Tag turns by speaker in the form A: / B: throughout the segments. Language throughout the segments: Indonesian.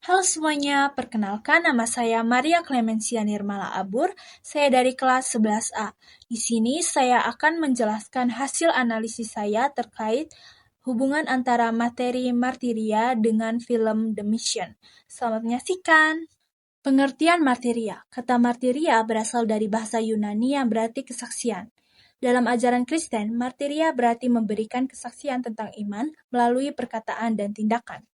A: Halo semuanya, perkenalkan nama saya Maria Clemencia Nirmala Abur, saya dari kelas 11A. Di sini saya akan menjelaskan hasil analisis saya terkait hubungan antara materi martiria dengan film The Mission. Selamat menyaksikan. Pengertian martiria. Kata martiria berasal dari bahasa Yunani yang berarti kesaksian. Dalam ajaran Kristen, martiria berarti memberikan kesaksian tentang iman melalui perkataan dan tindakan.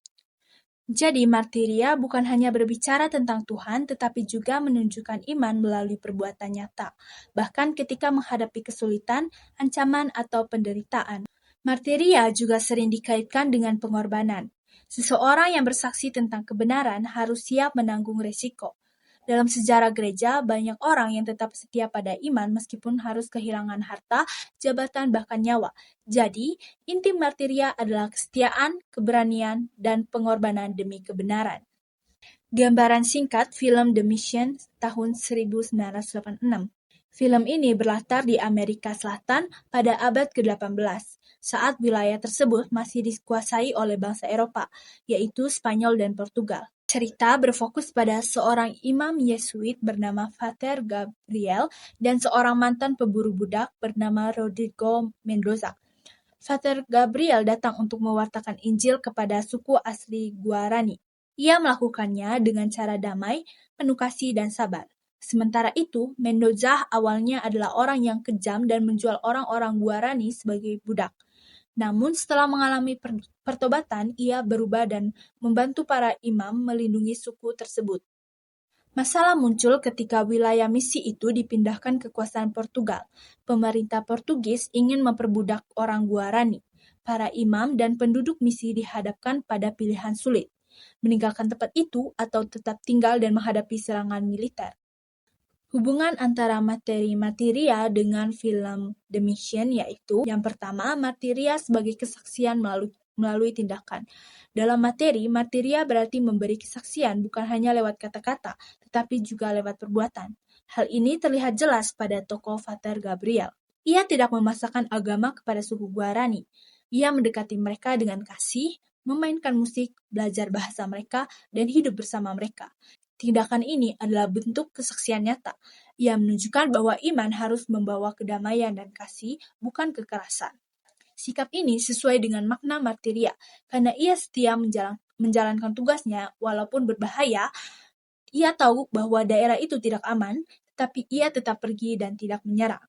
A: Jadi, martiria bukan hanya berbicara tentang Tuhan, tetapi juga menunjukkan iman melalui perbuatan nyata, bahkan ketika menghadapi kesulitan, ancaman, atau penderitaan. Martiria juga sering dikaitkan dengan pengorbanan. Seseorang yang bersaksi tentang kebenaran harus siap menanggung resiko. Dalam sejarah gereja, banyak orang yang tetap setia pada iman meskipun harus kehilangan harta, jabatan, bahkan nyawa. Jadi, inti martiria adalah kesetiaan, keberanian, dan pengorbanan demi kebenaran. Gambaran singkat film The Mission tahun 1986. Film ini berlatar di Amerika Selatan pada abad ke-18, saat wilayah tersebut masih dikuasai oleh bangsa Eropa, yaitu Spanyol dan Portugal. Cerita berfokus pada seorang imam Yesuit bernama Father Gabriel dan seorang mantan pemburu budak bernama Rodrigo Mendoza. Father Gabriel datang untuk mewartakan Injil kepada suku asli Guarani. Ia melakukannya dengan cara damai, penuh kasih dan sabar. Sementara itu, Mendoza awalnya adalah orang yang kejam dan menjual orang-orang Guarani sebagai budak. Namun setelah mengalami pertobatan, ia berubah dan membantu para imam melindungi suku tersebut. Masalah muncul ketika wilayah misi itu dipindahkan ke kekuasaan Portugal. Pemerintah Portugis ingin memperbudak orang Guarani. Para imam dan penduduk misi dihadapkan pada pilihan sulit, meninggalkan tempat itu atau tetap tinggal dan menghadapi serangan militer. Hubungan antara materi martiria dengan film The Mission yaitu, yang pertama, martiria sebagai kesaksian melalui tindakan. Dalam materi, martiria berarti memberi kesaksian bukan hanya lewat kata-kata, tetapi juga lewat perbuatan. Hal ini terlihat jelas pada tokoh Father Gabriel. Ia tidak memaksakan agama kepada suku Guarani. Ia mendekati mereka dengan kasih, memainkan musik, belajar bahasa mereka, dan hidup bersama mereka. Tindakan ini adalah bentuk kesaksian nyata. Ia menunjukkan bahwa iman harus membawa kedamaian dan kasih, bukan kekerasan. Sikap ini sesuai dengan makna martiria, karena ia setia menjalankan tugasnya walaupun berbahaya. Ia tahu bahwa daerah itu tidak aman, tetapi ia tetap pergi dan tidak menyerah.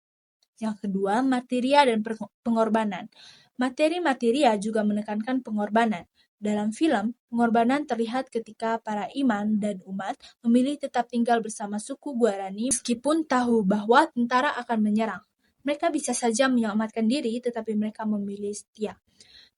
A: Yang kedua, martiria dan pengorbanan. Materi martiria juga menekankan pengorbanan. Dalam film, pengorbanan terlihat ketika para imam dan umat memilih tetap tinggal bersama suku Guarani meskipun tahu bahwa tentara akan menyerang. Mereka bisa saja menyelamatkan diri, tetapi mereka memilih setia.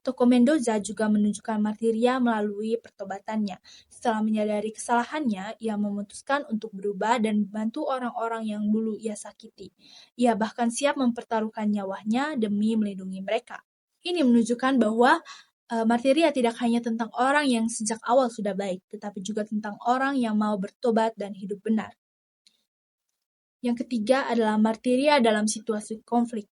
A: Tokoh Mendoza juga menunjukkan martiria melalui pertobatannya. Setelah menyadari kesalahannya, ia memutuskan untuk berubah dan membantu orang-orang yang dulu ia sakiti. Ia bahkan siap mempertaruhkan nyawanya demi melindungi mereka. Ini menunjukkan bahwa martiria tidak hanya tentang orang yang sejak awal sudah baik, tetapi juga tentang orang yang mau bertobat dan hidup benar. Yang ketiga adalah martiria dalam situasi konflik.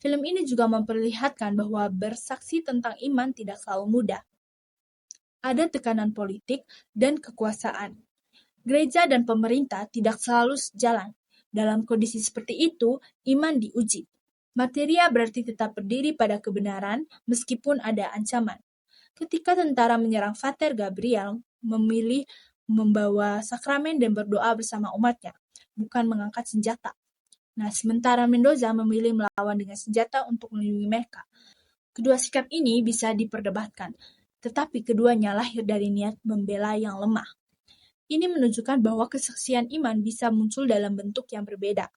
A: Film ini juga memperlihatkan bahwa bersaksi tentang iman tidak selalu mudah. Ada tekanan politik dan kekuasaan. Gereja dan pemerintah tidak selalu sejalan. Dalam kondisi seperti itu, iman diuji. Martiria berarti tetap berdiri pada kebenaran meskipun ada ancaman. Ketika tentara menyerang Father Gabriel, memilih membawa sakramen dan berdoa bersama umatnya, bukan mengangkat senjata. Nah, sementara Mendoza memilih melawan dengan senjata untuk melindungi mereka. Kedua sikap ini bisa diperdebatkan, tetapi keduanya lahir dari niat membela yang lemah. Ini menunjukkan bahwa kesaksian iman bisa muncul dalam bentuk yang berbeda.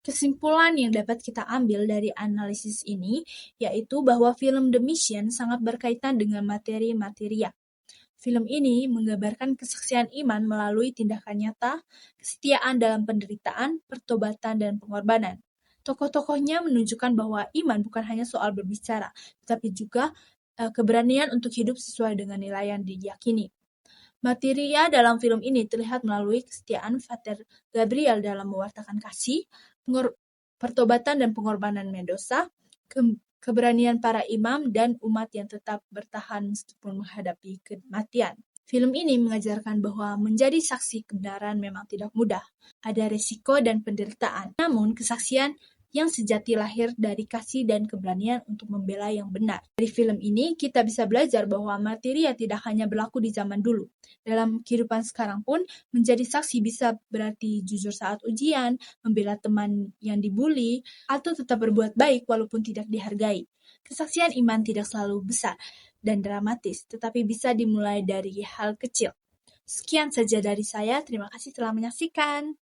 A: Kesimpulan yang dapat kita ambil dari analisis ini yaitu bahwa film The Mission sangat berkaitan dengan materi martiria. Film ini menggambarkan kesaksian iman melalui tindakan nyata, kesetiaan dalam penderitaan, pertobatan, dan pengorbanan. Tokoh-tokohnya menunjukkan bahwa iman bukan hanya soal berbicara, tetapi juga keberanian untuk hidup sesuai dengan nilai yang diyakini. Martiria dalam film ini terlihat melalui kesetiaan Father Gabriel dalam mewartakan kasih, pertobatan dan pengorbanan Mendoza, keberanian para imam dan umat yang tetap bertahan meskipun menghadapi kematian. Film ini mengajarkan bahwa menjadi saksi kebenaran memang tidak mudah. Ada resiko dan penderitaan. Namun, kesaksian yang sejati lahir dari kasih dan keberanian untuk membela yang benar. Dari film ini, kita bisa belajar bahwa martiria tidak hanya berlaku di zaman dulu. Dalam kehidupan sekarang pun, menjadi saksi bisa berarti jujur saat ujian, membela teman yang dibully, atau tetap berbuat baik walaupun tidak dihargai. Kesaksian iman tidak selalu besar dan dramatis, tetapi bisa dimulai dari hal kecil. Sekian saja dari saya, terima kasih telah menyaksikan.